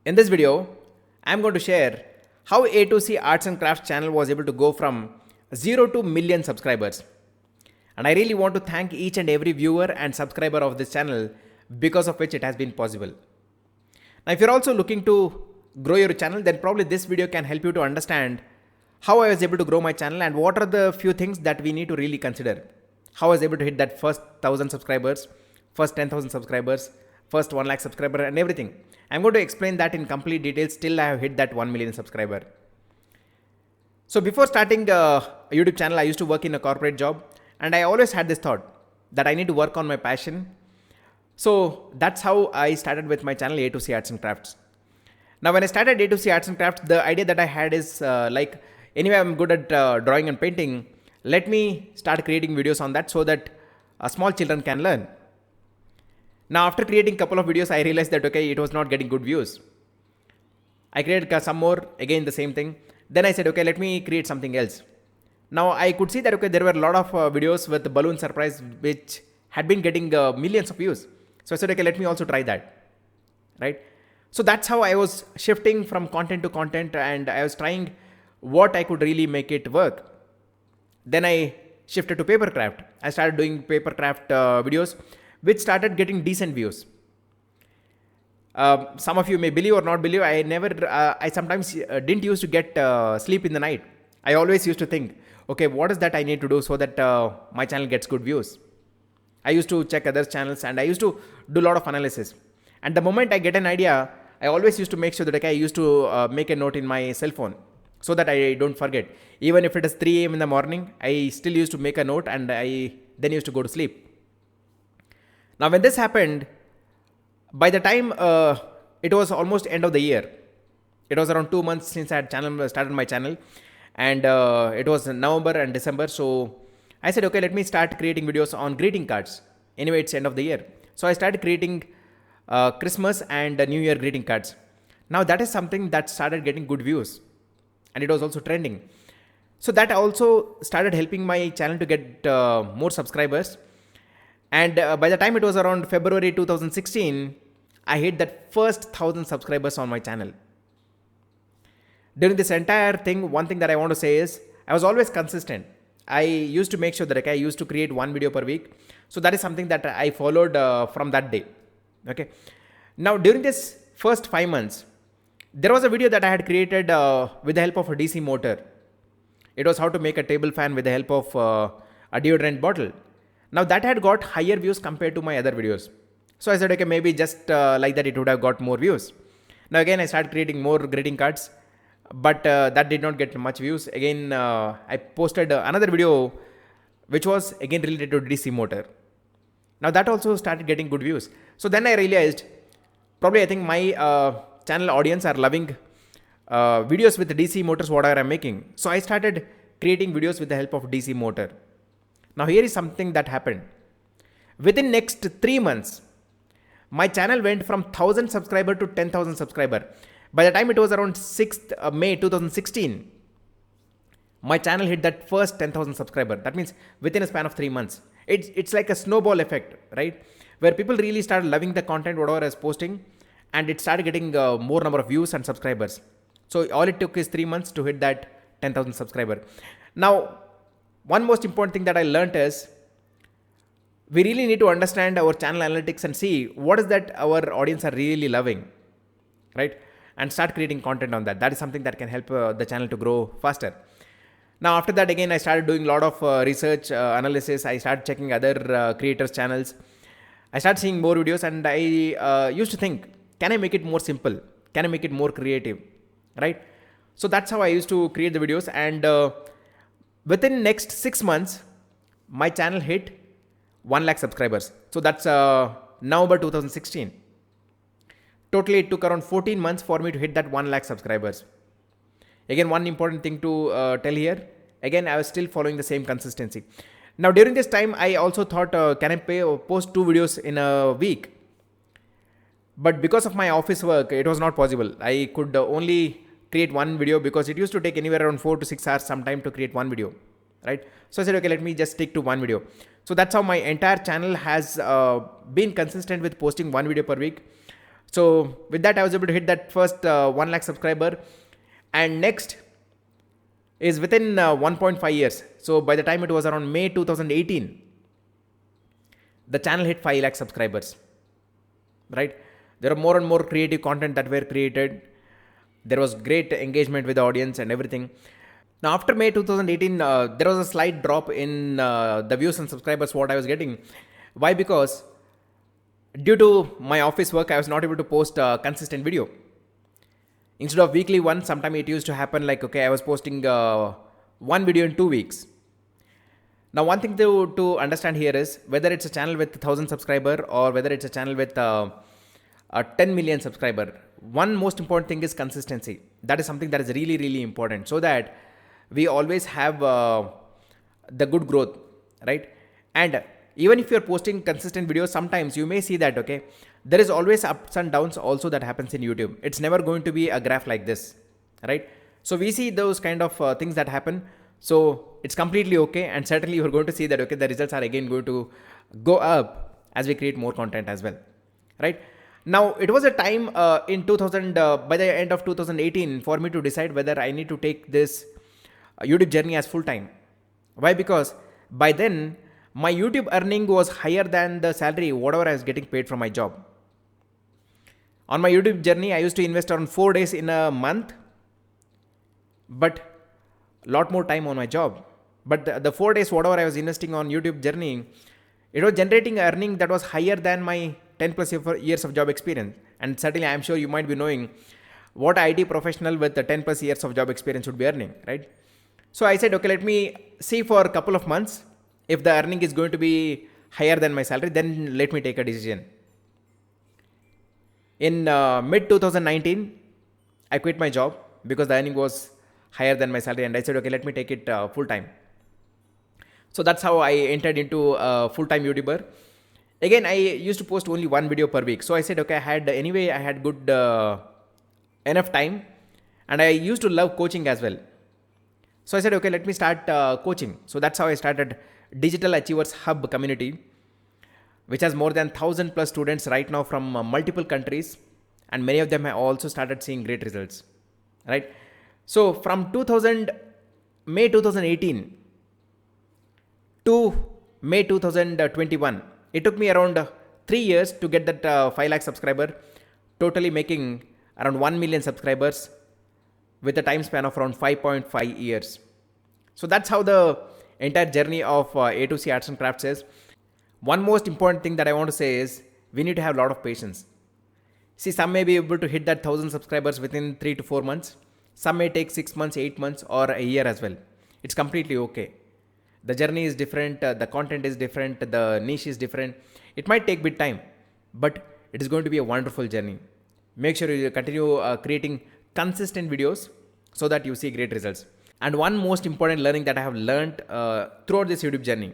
In this video, I'm going to share how A2C Arts and Crafts channel was able to go from 0 to million subscribers. And I really want to thank each and every viewer and subscriber of this channel because of which it has been possible. Now, if you're also looking to grow your channel, then probably this video can help you to understand how I was able to grow my channel and what are the few things that we need to really consider. How I was able to hit that first 1000 subscribers, first 10,000 subscribers, first 1 lakh subscriber and everything. I'm going to explain that in complete details till I have hit that 1 million subscriber. So before starting a YouTube channel, I used to work in a corporate job and I always had this thought that I need to work on my passion. So that's how I started with my channel A2C Arts and Crafts. Now when I started A2C Arts and Crafts, the idea that I had is anyway, I'm good at drawing and painting. Let me start creating videos on that so that small children can learn. Now after creating a couple of videos, I realized that okay, it was not getting good views. I created some more, again the same thing. Then I said okay, let me create something else. Now I could see that okay, there were a lot of videos with the balloon surprise which had been getting millions of views. So I said okay, let me also try that, right? So that's how I was shifting from content to content and I was trying what I could really make it work. Then I shifted to papercraft. I started doing papercraft videos which started getting decent views. Some of you may believe or not believe, I sometimes didn't used to get sleep in the night. I always used to think, okay, what is that I need to do so that my channel gets good views? I used to check other channels and I used to do a lot of analysis. And the moment I get an idea, I always used to make sure that okay, I used to make a note in my cell phone so that I don't forget. Even if it is 3 a.m. in the morning, I still used to make a note and I then used to go to sleep. Now when this happened, by the time it was almost end of the year, it was around 2 months since I had started my channel and it was November and December. So I said, okay, let me start creating videos on greeting cards. Anyway, it's end of the year. So I started creating Christmas and New Year greeting cards. Now that is something that started getting good views and it was also trending. So that also started helping my channel to get more subscribers. And by the time it was around February 2016, I hit that first 1000 subscribers on my channel. During this entire thing, one thing that I want to say is I was always consistent. I used to make sure that I used to create one video per week. So that is something that I followed from that day. Okay. Now during this first 5 months, there was a video that I had created with the help of a DC motor. It was how to make a table fan with the help of a deodorant bottle. Now that had got higher views compared to my other videos. So I said, okay, maybe just like that it would have got more views. Now again, I started creating more greeting cards, but that did not get much views. Again, I posted another video which was again related to DC motor. Now that also started getting good views. So then I realized, probably I think my channel audience are loving videos with DC motors, whatever I'm making. So I started creating videos with the help of DC motor. Now here is something that happened. Within next 3 months, my channel went from 1000 subscriber to 10,000 subscriber. By the time it was around 6th May 2016, my channel hit that first 10,000 subscriber. That means within a span of 3 months. It's like a snowball effect, right? Where people really started loving the content, whatever I was posting, and it started getting more number of views and subscribers. So all it took is 3 months to hit that 10,000 subscriber. Now, one most important thing that I learned is we really need to understand our channel analytics and see what is that our audience are really loving, right? And start creating content on that. That is something that can help the channel to grow faster. Now after that, again, I started doing a lot of research, analysis. I started checking other creators' channels. I started seeing more videos and I used to think, can I make it more simple? Can I make it more creative, right? So that's how I used to create the videos and within next 6 months, my channel hit 1 lakh subscribers. So that's November 2016. Totally, it took around 14 months for me to hit that 1 lakh subscribers. Again, one important thing to tell here. Again, I was still following the same consistency. Now, during this time, I also thought, can I post 2 videos in a week? But because of my office work, it was not possible. I could only create one video because it used to take anywhere around 4 to 6 hours sometime to create one video, right? So I said, okay, let me just stick to one video. So that's how my entire channel has been consistent with posting one video per week. So with that, I was able to hit that first 1 lakh subscriber, and next is within 1.5 years. So by the time it was around May 2018, the channel hit 5 lakh subscribers, right? There are more and more creative content that were created. There was great engagement with the audience and everything. Now after May 2018, there was a slight drop in the views and subscribers what I was getting. Why? Because due to my office work, I was not able to post a consistent video. Instead of weekly one, sometime it used to happen like, okay, I was posting one video in 2 weeks. Now, one thing to understand here is whether it's a channel with 1,000 subscriber or whether it's a channel with a 10 million subscriber. One most important thing is consistency. That is something that is really, really important, so that we always have the good growth, right? And even if you're posting consistent videos, sometimes you may see that, okay, there is always ups and downs also that happens in YouTube. It's never going to be a graph like this, right? So we see those kind of things that happen. So it's completely okay. And certainly you're going to see that, okay, the results are again going to go up as we create more content as well, right? Now, it was a time in 2000, by the end of 2018, for me to decide whether I need to take this YouTube journey as full time. Why? Because by then, my YouTube earning was higher than the salary, whatever I was getting paid from my job. On my YouTube journey, I used to invest around 4 days in a month, but a lot more time on my job. But the 4 days, whatever I was investing on YouTube journey, it was generating earning that was higher than my 10 plus years of job experience. And certainly, I'm sure you might be knowing what IT professional with the 10 plus years of job experience would be earning, right? So I said, okay, let me see for a couple of months. If the earning is going to be higher than my salary, then let me take a decision. In mid 2019, I quit my job because the earning was higher than my salary, and I said, okay, let me take it full time. So that's how I entered into a full-time YouTuber. Again, I used to post only one video per week. So I said, okay, I had good enough time, and I used to love coaching as well. So I said, okay, let me start coaching. So that's how I started Digital Achievers Hub community, which has more than 1,000 plus students right now from multiple countries, and many of them have also started seeing great results, right? So from May 2018 to May 2021, it took me around 3 years to get that 5 lakh subscriber, totally making around 1 million subscribers with a time span of around 5.5 years. So that's how the entire journey of A2C Arts and Crafts is. One most important thing that I want to say is we need to have a lot of patience. See, some may be able to hit that 1,000 subscribers within 3 to 4 months. Some may take 6 months, 8 months, or a year as well. It's completely okay. The journey is different, the content is different, the niche is different. It might take a bit time, but it is going to be a wonderful journey. Make sure you continue creating consistent videos so that you see great results. And one most important learning that I have learned throughout this YouTube journey: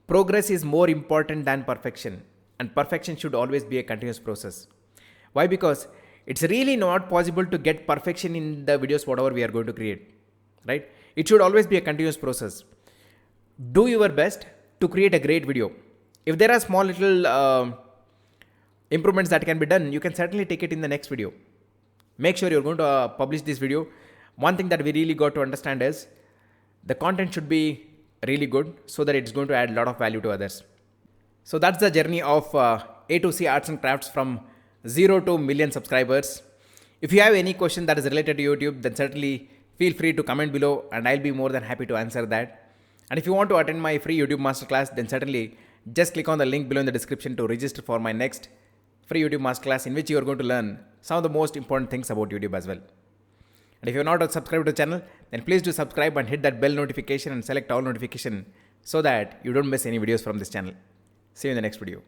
progress is more important than perfection, and perfection should always be a continuous process. Why? Because it's really not possible to get perfection in the videos whatever we are going to create, right? It should always be a continuous process. Do your best to create a great video. If there are small little improvements that can be done, you can certainly take it in the next video. Make sure you're going to publish this video. One thing that we really got to understand is the content should be really good so that it's going to add a lot of value to others. So that's the journey of A2C Arts and Crafts from 0 to million subscribers. If you have any question that is related to YouTube, then certainly feel free to comment below and I'll be more than happy to answer that. And if you want to attend my free YouTube masterclass, then certainly just click on the link below in the description to register for my next free YouTube masterclass, in which you are going to learn some of the most important things about YouTube as well. And if you're not subscribed to the channel, then please do subscribe and hit that bell notification and select all notification so that you don't miss any videos from this channel. See you in the next video.